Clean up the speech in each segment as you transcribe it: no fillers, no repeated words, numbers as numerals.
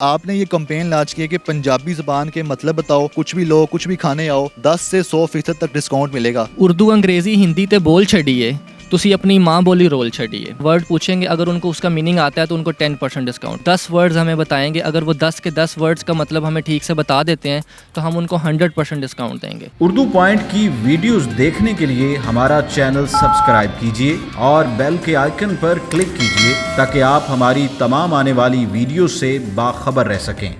आपने ये campaign launch किया कि पंजाबी ज़बान के मतलब बताओ, कुछ भी लो, कुछ भी खाने आओ, 10 से 100% तक डिस्काउंट मिलेगा। उर्दू अंग्रेज़ी हिंदी ते बोल छड़िए, तुसी अपनी माँ बोली रोल छड़िए। वर्ड पूछेंगे, अगर उनको उसका मीनिंग आता है तो उनको 10% डिस्काउंट। 10 वर्ड्स हमें बताएंगे, अगर वो 10 के 10 वर्ड्स का मतलब हमें ठीक से बता देते हैं तो हम उनको 100% डिस्काउंट देंगे। उर्दू पॉइंट की वीडियोस देखने के लिए हमारा चैनल सब्सक्राइब कीजिए और बेल के आइकन पर क्लिक कीजिए ताकि आप हमारी तमाम आने वाली वीडियो से बाखबर रह सकें।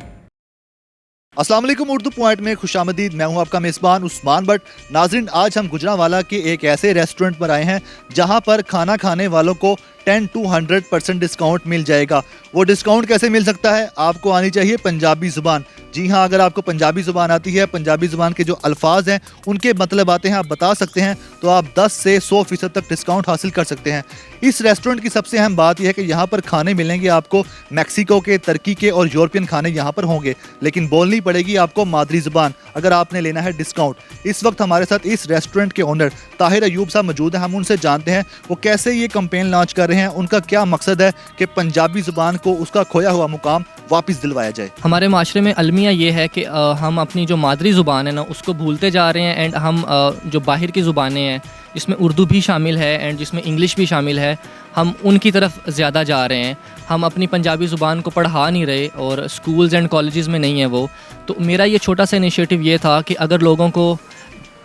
अस्सलाम वालेकुम, उर्दू पॉइंट में खुशामदीद। मैं हूं आपका मेज़बान उस्मान भट्ट। नाज़रीन, आज हम गुजरांवाला के एक ऐसे रेस्टोरेंट पर आए हैं जहां पर खाना खाने वालों को 10 to 100% डिस्काउंट मिल जाएगा। वो डिस्काउंट कैसे मिल सकता है? आपको आनी चाहिए पंजाबी ज़ुबान। जी हाँ, अगर आपको पंजाबी ज़ुबान आती है, पंजाबी ज़ुबान के जो अल्फाज हैं उनके मतलब आते हैं, आप बता सकते हैं, तो आप 10 से 100% तक डिस्काउंट हासिल कर सकते हैं। इस रेस्टोरेंट की सबसे अहम बात यह है कि यहाँ पर खाने मिलेंगे आपको मैक्सिको के, तुर्की के और यूरोपियन खाने यहाँ पर होंगे, लेकिन बोलनी पड़ेगी आपको मादरी ज़ुबान अगर आपने लेना है डिस्काउंट। इस वक्त हमारे साथ इस रेस्टोरेंट के ओनर ताहिर अयूब साहब मौजूद हैं। हम उनसे जानते हैं वो कैसे ये कंपेन लॉन्च कर रहे हैं, उनका क्या मकसद है कि पंजाबी ज़ुबान को उसका खोया हुआ मुकाम वापस दिलवाया जाए। हमारे माशरे में अलमिया ये है कि हम अपनी जो मादरी ज़ुबान है ना उसको भूलते जा रहे हैं, एंड हम जो बाहर की ज़ुबानें हैं जिसमें उर्दू भी शामिल है एंड जिसमें इंग्लिश भी शामिल है, हम उनकी तरफ ज़्यादा जा रहे हैं। हम अपनी पंजाबी ज़ुबान को पढ़ा नहीं रहे और स्कूल्स एंड कॉलेजेस में नहीं है वो। तो मेरा ये छोटा सा इनिशिएटिव ये था कि अगर लोगों को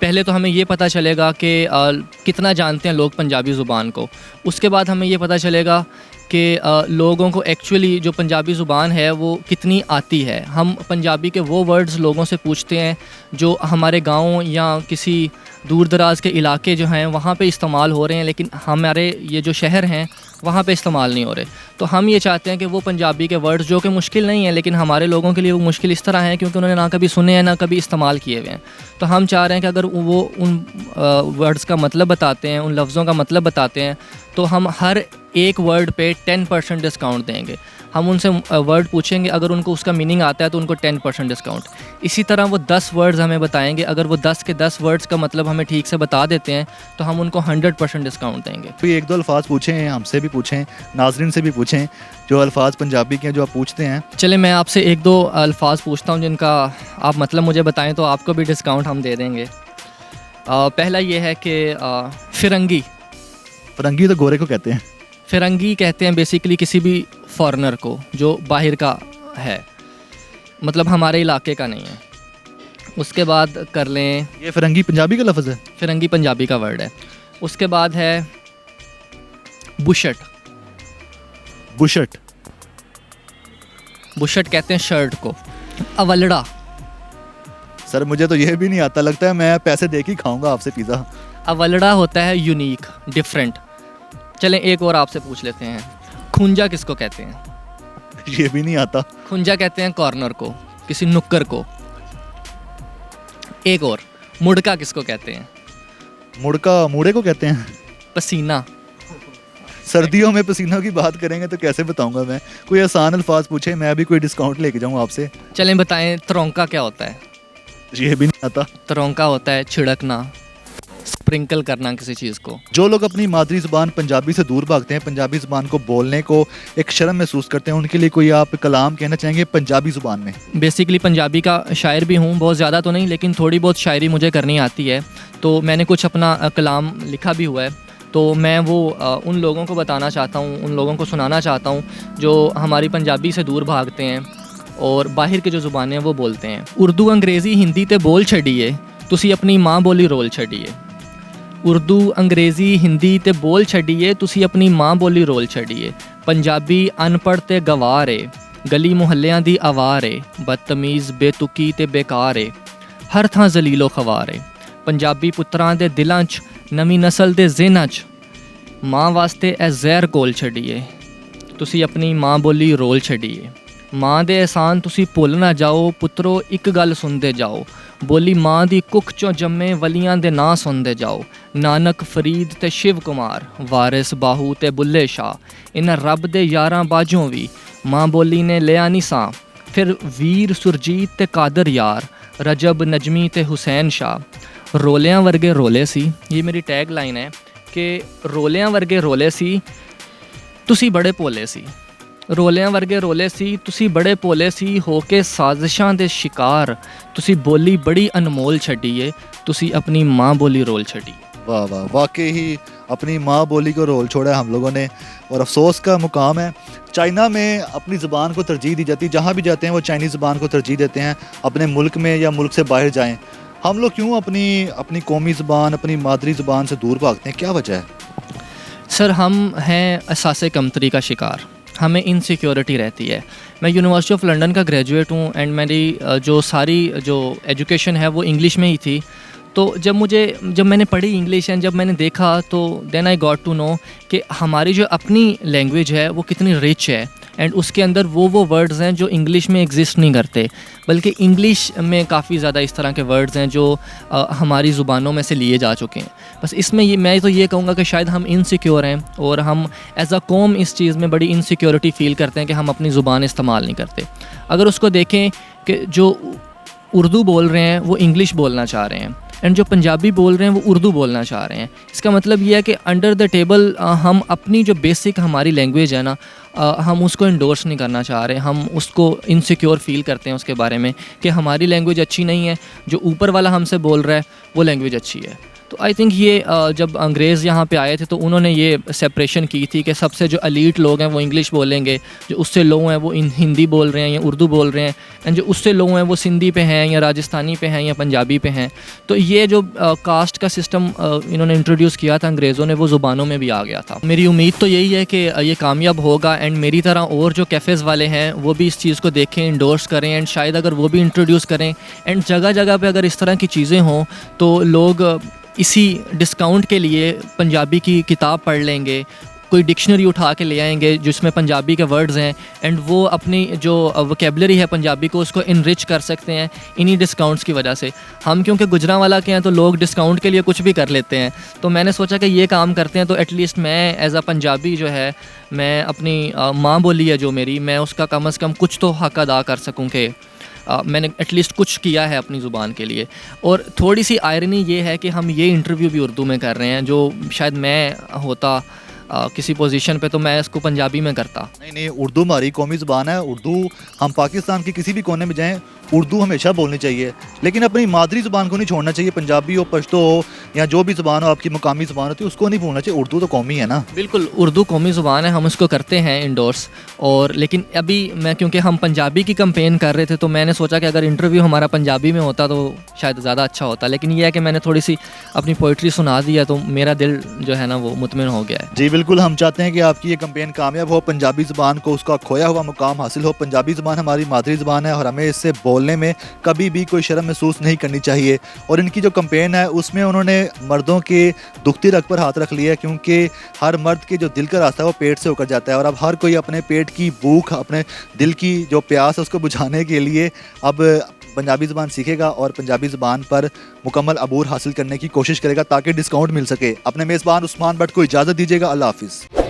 पहले तो हमें ये पता चलेगा कि कितना जानते हैं लोग पंजाबी ज़ुबान को, उसके बाद हमें ये पता चलेगा कि लोगों को एक्चुअली जो पंजाबी ज़ुबान है वो कितनी आती है। हम पंजाबी के वो वर्ड्स लोगों से पूछते हैं जो हमारे गाँव या किसी दूर दराज के इलाके जो हैं वहाँ पे इस्तेमाल हो रहे हैं, लेकिन हमारे ये जो शहर हैं वहाँ पे इस्तेमाल नहीं हो रहे। तो हम ये चाहते हैं कि वो पंजाबी के वर्ड्स जो कि मुश्किल नहीं है, लेकिन हमारे लोगों के लिए वो मुश्किल इस तरह है क्योंकि उन्होंने ना कभी सुने हैं ना कभी इस्तेमाल किए हुए हैं। तो हम चाह रहे हैं कि अगर वो उन वर्ड्स का मतलब बताते हैं, उन लफ्ज़ों का मतलब बताते हैं, तो हम हर एक वर्ड पे 10% डिस्काउंट देंगे। हम उनसे वर्ड पूछेंगे, अगर उनको उसका मीनिंग आता है तो उनको 10% डिस्काउंट। इसी तरह वो 10 वर्ड्स हमें बताएंगे, अगर वो 10 के 10 वर्ड्स का मतलब हमें ठीक से बता देते हैं तो हम उनको 100% डिस्काउंट देंगे। तो एक दो अल्फाज पूछें, हमसे भी पूछें, नाजरीन से भी पूछें, जो अल्फाज पंजाबी के हैं जो आप पूछते हैं। चले मैं आपसे एक दो अल्फाज पूछता हूँ जिनका आप मतलब मुझे बताएं तो आपको भी डिस्काउंट हम दे देंगे। पहला ये है कि फ़िरंगी। फ़िरंगी तो गोरे को कहते हैं। फ़िरंगी कहते हैं बेसिकली किसी भी फॉरेनर को जो बाहर का है, मतलब हमारे इलाके का नहीं है। उसके बाद कर लें, ये फ़िरंगी पंजाबी का लफ्ज़ है। फ़िरंगी पंजाबी का वर्ड है। उसके बाद है बुशट। बुशट। बुशट कहते हैं शर्ट को। अवलड़ा। सर मुझे तो ये भी नहीं आता, लगता है मैं पैसे दे के ही खाऊंगा आपसे पिज़्ज़ा। अवलड़ा होता है यूनिक, डिफरेंट। चलें एक और आपसे पूछ लेते हैं, खुंजा किसको कहते हैं? ये भी नहीं आता। खुंजा कहते हैं कॉर्नर को, किसी नुक्कर को। एक और, मुड़का किसको कहते हैं? मुड़का मूड़े को कहते हैं। पसीना। सर्दियों में पसीनों की बात करेंगे तो कैसे बताऊंगा मैं? कोई आसान अल्फाज पूछे, मैं भी कोई डिस्काउंट लेके जाऊँ आपसे। चलें बताएं, तरौंका क्या होता है? ये भी नहीं आता। तरौंका होता है छिड़कना, स्प्रिंकल करना किसी चीज़ को। जो लोग अपनी मादरी ज़ुबान पंजाबी से दूर भागते हैं, पंजाबी ज़ुबान को बोलने को एक शर्म महसूस करते हैं, उनके लिए कोई आप कलाम कहना चाहेंगे पंजाबी ज़ुबान में? बेसिकली पंजाबी का शायर भी हूँ, बहुत ज़्यादा तो नहीं लेकिन थोड़ी बहुत शायरी मुझे करनी आती है। तो मैंने कुछ अपना कलाम लिखा भी हुआ है, तो मैं वो उन लोगों को बताना चाहता हूँ, उन लोगों को सुनाना चाहता हूँ जो हमारी पंजाबी से दूर भागते हैं और बाहर के जो ज़ुबानें हैं वो बोलते हैं। उर्दू अंग्रेज़ी हिंदी ते बोल छड़िए, तुसी अपनी माँ बोली रोल छड़िए। उर्दू अंग्रेज़ी हिंदी ते बोल छड़िए, तुसी अपनी माँ बोली रोल छड़िए। पंजाबी अनपढ़ ते गवार है, गली मुहल्लियां दी आवार है, बदतमीज़ बेतुकी ते बेकार है, हर थां जलीलो खवार है। पंजाबी पुत्रां दे दिलां च, नवी नस्ल दे ज़हनां च, माँ वास्ते ए जहर कोल छड़िए, तुसी अपनी माँ बोली रोल छड़िए। माँ दे एहसान तुसी भुल ना जाओ, पुत्रो एक गल सुनदे जाओ, बोली माँ दी कुख चों जम्मे वलियां दे नां सुनदे जाओ। नानक फरीद ते शिव कुमार, वारिस बाहू ते बुल्ले शाह, इन्हां रब दे यारां बाजों भी माँ बोली ने लिया निसां। फिर वीर सुरजीत ते कादर यार, रजब नजमी ते हुसैन शाह। रोलियां वर्गे रोले सी, ये मेरी टैग लाइन है कि रोलियां वर्गे रोले सी, तुसी बड़े भोले सी। ਰੋਲਿਆਂ ਵਰਗੇ ਰੋਲੇ ਸੀ ਤੁਸੀਂ ਬੜੇ ਭੋਲੇ ਸੀ ਹੋ ਕੇ ਸਾਜ਼ਿਸ਼ਾਂ ਦੇ ਸ਼ਿਕਾਰ ਤੁਸੀਂ ਬੋਲੀ ਬੜੀ ਅਨਮੋਲ ਛੱਡੀਏ ਤੁਸੀਂ ਆਪਣੀ ਮਾਂ ਬੋਲੀ ਰੋਲ ਛੱਡੀ। वाह वाह, वाकई ही अपनी माँ बोली को रोल छोड़ा है हम लोगों ने, और अफसोस का मुकाम है। चाइना में अपनी ज़बान को तरजीह दी जाती है, जहाँ भी जाते हैं वो चाइनीज़ ज़बान को तरजीह देते हैं अपने मुल्क में या मुल्क से बाहर जाएं। हम लोग क्यों अपनी कौमी ज़बान, अपनी मादरी ज़बान से दूर भागते हैं, क्या वजह है? सर हम हैं एहसास कमतरी का शिकार, हमें इनसिक्योरिटी रहती है। मैं यूनिवर्सिटी ऑफ लंदन का ग्रेजुएट हूँ एंड मेरी जो सारी जो एजुकेशन है वो इंग्लिश में ही थी। तो जब मैंने पढ़ी इंग्लिश एंड जब मैंने देखा तो then I got to know कि हमारी जो अपनी लैंग्वेज है वो कितनी रिच है एंड उसके अंदर वो वर्ड्स हैं जो इंग्लिश में एग्जिस्ट नहीं करते, बल्कि इंग्लिश में काफ़ी ज़्यादा इस तरह के वर्ड्स हैं जो हमारी ज़ुबानों में से लिए जा चुके हैं। बस इसमें मैं तो ये कहूँगा कि शायद हम इनसिक्योर हैं और हम एज अ कौम इस चीज़ में बड़ी इनसिक्योरिटी फ़ील करते हैं कि हम अपनी ज़ुबान इस्तेमाल नहीं करते। अगर उसको देखें कि जो उर्दू बोल रहे हैं वो इंग्लिश बोलना चाह रहे हैं एंड जो पंजाबी बोल रहे हैं वो उर्दू बोलना चाह रहे हैं, इसका मतलब ये है कि अंडर द टेबल हम अपनी जो बेसिक हमारी लैंग्वेज है ना हम उसको इंडोर्स नहीं करना चाह रहे, हम उसको इनसिक्योर फ़ील करते हैं उसके बारे में कि हमारी लैंग्वेज अच्छी नहीं है, जो ऊपर वाला हमसे बोल रहा है वो लैंग्वेज अच्छी है। तो आई थिंक ये जब अंग्रेज़ यहाँ पे आए थे तो उन्होंने ये सेपरेशन की थी कि सबसे जो एलीट लोग हैं वो इंग्लिश बोलेंगे, जो उससे लो हैं वो हिंदी बोल रहे हैं या उर्दू बोल रहे हैं, एंड जो उससे लो हैं वो सिंधी पे हैं या राजस्थानी पे हैं या पंजाबी पे हैं। तो ये जो कास्ट का सिस्टम इन्होंने इंट्रोड्यूस किया था अंग्रेज़ों ने वो ज़ुबानों में भी आ गया था। मेरी उम्मीद तो यही है कि ये कामयाब होगा एंड मेरी तरह और जो कैफ़ेज़ वाले हैं वो भी इस चीज़ को देखें, इंडोर्स करें एंड शायद अगर वो भी इंट्रोड्यूस करें एंड जगह जगह पर अगर इस तरह की चीज़ें हों तो लोग इसी डिस्काउंट के लिए पंजाबी की किताब पढ़ लेंगे, कोई डिक्शनरी उठा के ले आएंगे जिसमें पंजाबी के वर्ड्स हैं एंड वो अपनी जो वोकेबलरी है पंजाबी को उसको इनरिच कर सकते हैं इन्हीं डिस्काउंट्स की वजह से। हम क्योंकि गुजरांवाला के हैं तो लोग डिस्काउंट के लिए कुछ भी कर लेते हैं, तो मैंने सोचा कि ये काम करते हैं तो एटलीस्ट मैं एज अ पंजाबी जो है मैं अपनी माँ बोली है जो मेरी, मैं उसका कम से कम कुछ तो हक अदा कर सकूँ कि मैंने एटलीस्ट कुछ किया है अपनी ज़ुबान के लिए। और थोड़ी सी आयरनी ये है कि हम ये इंटरव्यू भी उर्दू में कर रहे हैं, जो शायद मैं होता किसी पोजीशन पे तो मैं इसको पंजाबी में करता। नहीं, उर्दू हमारी कौमी ज़ुबान है। उर्दू हम पाकिस्तान के किसी भी कोने में जाएं उर्दू हमेशा बोलनी चाहिए, लेकिन अपनी मादरी ज़ुबान को नहीं छोड़ना चाहिए। पंजाबी हो, पश्तो हो या जो भी ज़ुबान हो आपकी मुकामी ज़ुबान होती है उसको नहीं भूलना चाहिए। उर्दू तो कौमी है ना। बिल्कुल, उर्दू कौमी ज़ुबान है, हम उसको करते हैं इंडोर्स। और लेकिन अभी मैं क्योंकि हम पंजाबी की कैंपेन कर रहे थे तो मैंने सोचा कि अगर इंटरव्यू हमारा पंजाबी में होता तो शायद ज़्यादा अच्छा होता, लेकिन यह है कि मैंने थोड़ी सी अपनी पोइट्री सुना दी है तो मेरा दिल जो है ना वो मुतमिन हो गया है। जी बिल्कुल, हम चाहते हैं कि आपकी ये कैंपेन कामयाब हो, पंजाबी ज़ुबान को उसका खोया हुआ मुकाम हासिल हो। पंजाबी ज़ुबान हमारी मादरी ज़ुबान है और हमें इससे बोलने में कभी भी कोई शर्म महसूस नहीं करनी चाहिए। और इनकी जो कैंपेन है उसमें उन्होंने मर्दों के दुखती रग पर हाथ रख लिया है, क्योंकि हर मर्द के जो दिल का रास्ता है वो पेट से होकर जाता है और अब हर कोई अपने पेट की भूख, अपने दिल की जो प्यास है उसको बुझाने के लिए अब पंजाबी ज़ुबान सीखेगा और पंजाबी ज़ुबान पर मुकम्मल अबूर हासिल करने की कोशिश करेगा ताकि डिस्काउंट मिल सके। अपने मेज़बान उस्मान भट्ट को इजाज़त दीजिएगा। अल्लाह हाफिज़।